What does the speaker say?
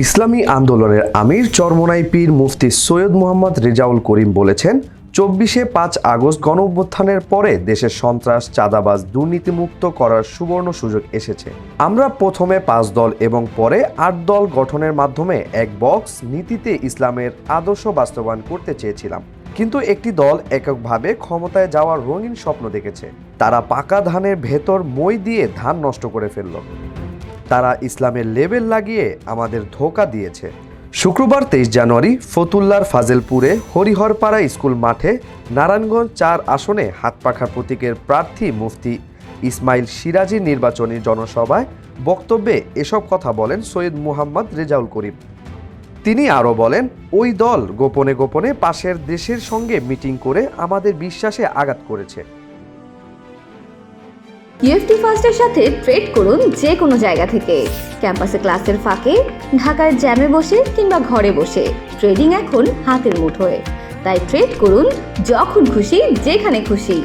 ইসলামী আন্দোলনের আমির চরমোনাই পীর মুফতি সৈয়দ মোহাম্মদ রেজাউল করিম বলেছেন, ২৪শে আগস্ট গণঅভ্যুত্থানের পরে দেশের সন্ত্রাস, চাঁদাবাজ, দুর্নীতিমুক্ত করার সুবর্ণ সুযোগ এসেছে। আমরা প্রথমে ৫ দল এবং পরে ৮ দল গঠনের মাধ্যমে এক বক্স নীতিতে ইসলামের আদর্শ বাস্তবায়ন করতে চেয়েছিলাম। কিন্তু একটি দল এককভাবে ক্ষমতায় যাওয়ার রঙিন স্বপ্ন দেখেছে। তারা পাকা ধানের ভেতর মই দিয়ে ধান নষ্ট করে ফেলল। তারা ইসলামের লেবেল লাগিয়ে আমাদের ধোঁকা দিয়েছে। শুক্রবার ২৩ জানুয়ারি ফতুল্লার ফাজেলপুরে হরিহরপাড়া স্কুল মাঠে নারায়ণগঞ্জ ৪ আসনে হাতপাখা প্রতীকের প্রার্থী মুফতি ইসমাইল সিরাজীর নির্বাচনী জনসভায় বক্তব্যে এসব কথা বলেন সৈয়দ মোহাম্মদ রেজাউল করিম। তিনি আরও বলেন, ওই দল গোপনে গোপনে পাশের দেশের সঙ্গে মিটিং করে আমাদের বিশ্বাসে আঘাত করেছে। ইউএফটি ফার্স্টের সাথে ট্রেড করুন যে কোনো জায়গা থেকে। ক্যাম্পাসে ক্লাসের ফাঁকে, ঢাকার জ্যামে বসে কিংবা ঘরে বসে ট্রেডিং এখন হাতের মুঠোয়। তাই ট্রেড করুন যখন খুশি, যেখানে খুশি।